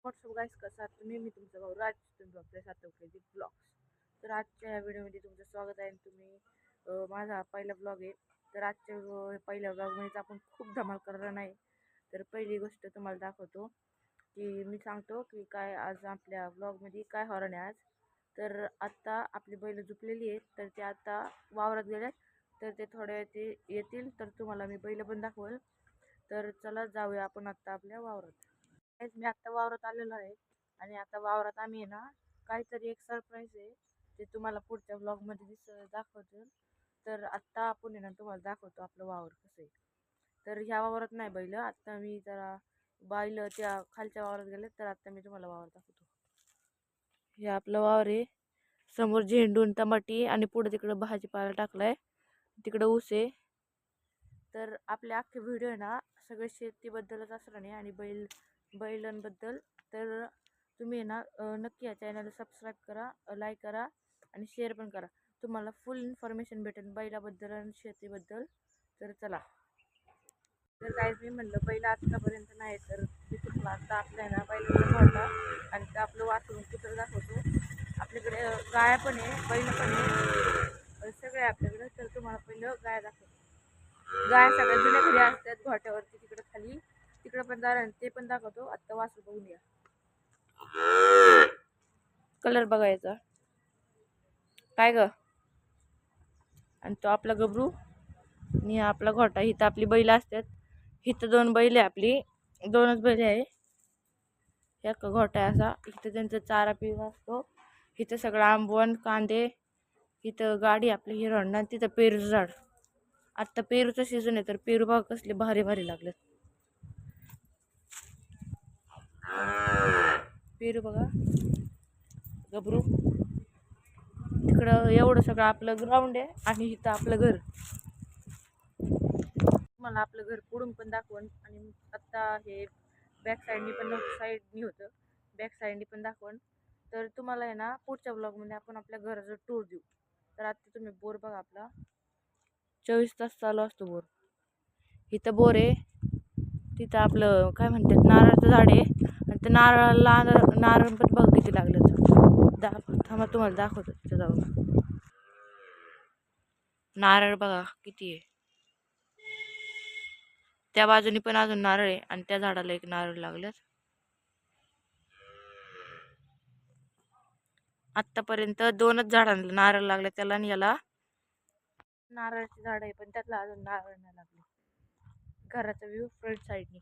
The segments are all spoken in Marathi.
व्हॉट्सअप गाईस कसं आहात तुम्ही? मी तुमचा भाऊ राज, तुम्ही बघताय सातवखेडी ब्लॉग्स. तर आजच्या या व्हिडिओमध्ये तुमचं स्वागत आहे. माझा पहिला ब्लॉग आहे. तर आजच्या पहिल्या ब्लॉगमध्ये आपण खूप धमाल करणार नाही. तर पहिली गोष्ट तुम्हाला दाखवतो की मी सांगतो की काय आज आपल्या ब्लॉगमध्ये काय होणार आहे आज. तर आत्ता आपली बैल झोपलेली आहेत, तर ते आता वावरात गेल्यात. तर ते थोड्या ते येतील, तर तुम्हाला मी बैल पण दाखवेल. तर चला जाऊया आपण आत्ता आपल्या वावरात. मी आता वावरात आलेलो आहे आणि आता वावरात आम्ही आहे ना काहीतरी एक सरप्राईज आहे ते तुम्हाला पुढच्या ब्लॉग मध्ये दाखवतो. तर आत्ता आपण आहे ना तुम्हाला दाखवतो आपलं वावर कसं आहे. तर ह्या वावरात नाही बैल, आता मी जरा बैल त्या खालच्या वावरात गेले, तर आता मी तुम्हाला वावर दाखवतो. हे आपलं वावर आहे. समोर झेंडून टमाटी आणि पुढे तिकडं भाजीपाला टाकलाय, तिकडं ऊस आहे. तर आपले अख्खे व्हिडिओ आहे ना सगळे शेतीबद्दलच असणार नाही आणि बैलांबद्दल. तर तुम्ही ना नक्की या चॅनलला सबस्क्राईब करा, लाईक करा आणि शेअर पण करा. तुम्हाला फुल इन्फॉर्मेशन भेटेल बैलाबद्दल आणि शेतीबद्दल. तर चला. तर काय मी म्हणलं बैल आत्तापर्यंत नाही, तर मी तुम्हाला आता आपल्या ना बैलाचा घोटा आणि ते आपलं वासरून कुठं दाखवतो. आपल्याकडे गाया पण आहे, बैल पण आहे, सगळे आपल्याकडे. तर तुम्हाला पहिलं गाय दाखवतो. गाय सगळ्या जुन्या घरी असतात घोट्यावरती तिकडे खाली, तिकडे पण जाणार ते पण दाखवतो. आत्ता वासरू बघून या. कलर बघायचा काय ग. आणि तो आपला गबरू आणि आपला घोटा. इथं आपली बैल असतात. इथं दोन बैल आहे, आपली दोनच बैल आहे. एक घोटा आहे असा. इथं त्यांचा चारा पिवा असतो. इथं सगळं आंबवण कांदे. इथं गाडी आपली हिरो होंडा. तिथं पेरूचं झाड. आत्ता पेरूचं सीझन आहे, तर पेरू बघा कसले भारी भारी लागलेत. पेरू बघा, गबरू. तिकडं एवढं सगळं आपलं ग्राउंड आहे आणि इथं आपलं घर. मला आपलं घर पुढून पण दाखवून आणि आत्ता हे बॅक साईडनी पण नव्हतं, साईडनी होतं, बॅक साईडनी पण दाखवून. तर तुम्हाला आहे ना पुढच्या ब्लॉगमध्ये आपण आपल्या घराचं टूर देऊ. तर आता तुम्ही बोर बघा, आपला 24 तास चालू असतो बोर. इथं बोर आहे, तिथं आपलं काय म्हणतात नारळाचं झाड आहे आणि त्या नारळाला नारळ पण बघ किती लागलं. थांबा तुम्हाला दाखवतो तिथं जाऊन. नारळ बघा किती आहे. त्या बाजूनी पण अजून नारळ आहे आणि त्या झाडाला एक नारळ लागल्यात. आतापर्यंत दोनच झाडांना नारळ लागले, त्याला आणि याला. नारळाची झाड आहे पण त्यातला अजून नारळ नाही लागले. घराचा व्ह्यू फ्रंट साईडनी.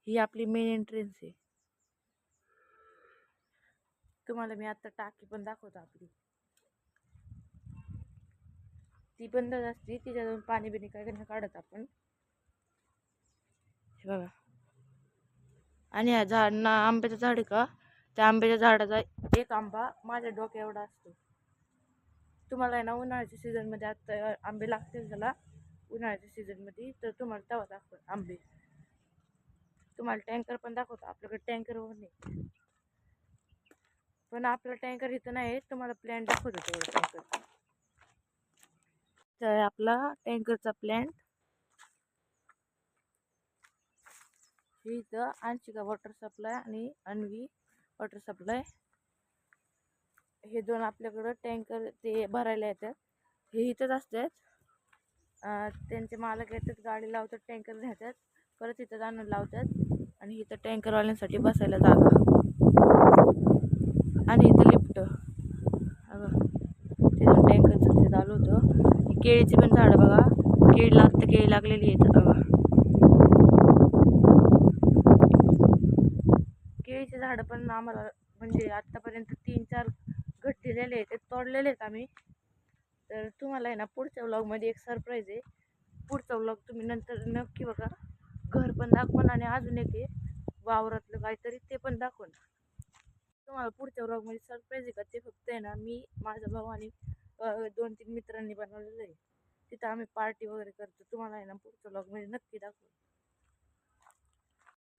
ही आपली मेन एंट्रन्स आहे. तुम्हाला मी आता टाकी पण दाखवतो आपली. ती बंद असते, तिच्यातून पाणी बिणी काय काढत आपण. हे बघा. आणि ह्या झाड आंब्याचं झाड आहे का, त्या आंब्याच्या झाडाचा एक आंबा माझ्या डोक्या एवढा असतो. तुम्हाला आहे ना उन्हाळ्याच्या सीझनमध्ये आता आंबे लागतील त्याला, उन्हाळ्याच्या सीझनमध्ये, तर तुम्हाला तेव्हा दाखव आंबे. तुम्हाला टँकर पण दाखवतो. आपल्याकडे टँकरवर नाही, पण आपला टँकर इथं नाही, तुम्हाला प्लॅन दाखवतो तेवढं टँकर. तर आपला टँकरचा प्लॅन इथं अंशिका वॉटर सप्लाय आणि अन्वी वॉटर सप्लाय, हे दोन आपल्याकडं टँकर ते भरायला येतात. हे इथंच असतात. त्यांचे मालक येतात, गाडी लावतात, टँकर नेतात, परत इथं जाणं लावतात आणि इथं टँकरवाल्यांसाठी बसायला जागा आणि इथं लिफ्ट. अगं ते दोन टँकरचं ते चालू होतं. केळीची पण झाडं बघा, केळी लागतं, केळी लागलेली आहेत बघा. केळीचे झाडं पण आम्हाला म्हणजे आत्तापर्यंत 3-4 घट दिलेले आहेत, ते तोडलेले आहेत आम्ही. तर तुम्हाला आहे ना पुढच्या व्लॉगमध्ये एक सरप्राईज आहे. पुढचा व्लॉग तुम्ही नंतर नक्की बघा. घर पण दाखवून आणि अजून एक आहे वावरातलं काहीतरी, ते पण दाखवून. तुम्हाला पुढच्या व्लॉगमध्ये सरप्राईज आहे का, ते फक्त आहे ना मी, माझा भाऊ आणि 2-3 मित्रांनी बनवलेलं आहे. तिथं आम्ही पार्टी वगैरे करतो. तुम्हाला आहे ना पुढच्या व्लॉगमध्ये नक्की दाखवू.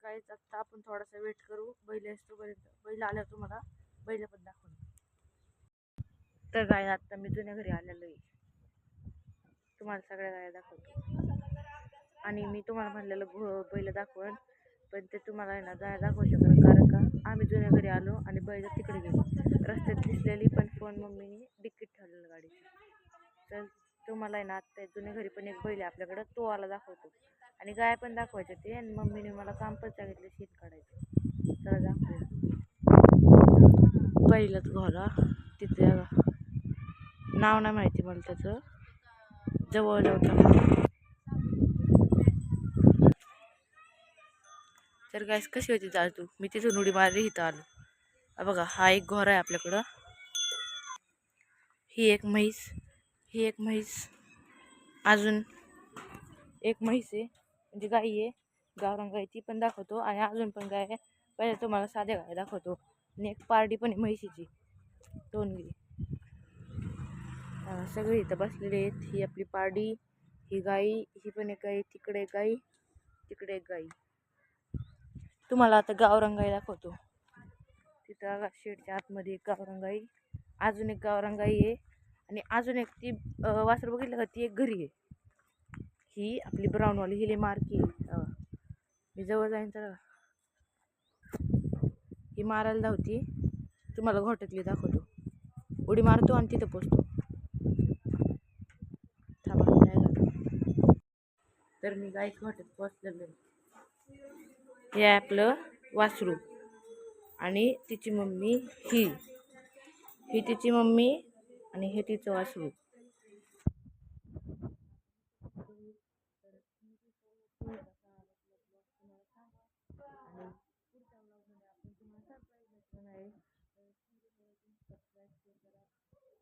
काहीच आत्ता आपण थोडासा वेट करू बैल असतोपर्यंत. बैल आल्यावर तुम्हाला बैल पण दाखवू. तर गाय आत्ता मी जुन्या घरी आलेलो आहे, तुम्हाला सगळ्या गाया दाखवतो. आणि मी तुम्हाला म्हणलेलं बैल दाखवण, पण ते तुम्हाला आहे ना दाखवू शकत, कारण का आम्ही जुन्या घरी आलो आणि बैल तिकडे गेलो, रस्त्यात दिसलेली, पण फोन मम्मीने डिक्कीत ठेवलेलं गाडीची. तर तुम्हाला आहे ना आता जुन्या घरी पण एक बैल आहे आपल्याकडं, तो आला दाखवतो. आणि गाय पण दाखवायचे ते, आणि मम्मीने मला काम पण सांगितलं शेत काढायचं. तर दाखवूया पहिलंच घोडा तिथे, नाव नाही माहिती मला त्याचं, जवळ नव्हतं. तर गायस कशी होती चाल तू, मी तिथून उडी मारली, इथं आलो. बघा हा एक घोडा आहे आपल्याकडं, ही एक म्हैस, अजून एक म्हैस आहे, म्हणजे गाई आहे, गावरान गाय, ती पण दाखवतो. आणि अजून पण गाय आहे, पहिले तुम्हाला साध्या गाय दाखवतो. आणि एक पारडी पण आहे म्हैशीची, टोनगी. सगळे इथं बसलेले आहेत. ही आपली पारडी, ही गाई, ही पण एक गाई, तिकडे एक गाई, तिकडे एक गाई. तुम्हाला आता गावरान गाई दाखवतो. तिथं शेडच्या आतमध्ये एक गावरान गाई, अजून एक गावरान गाई आहे, आणि अजून एक ती वासर बघितलं का, ती एक घरी आहे. ही आपली ब्राऊनवाली, हिले मारकी. मी जवळ जाईन तर ही मारायला धावती. तुम्हाला घोट्यातली दाखवतो, उडी मारतो आणि तिथं पोचतो. थांबा, तर मी गाईच घोट्यात पोचलेलो आहे. हे आपलं वासरू, आणि तिची मम्मी ही तिची मम्मी, आणि हे तिचं वासरू.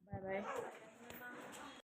Bye bye.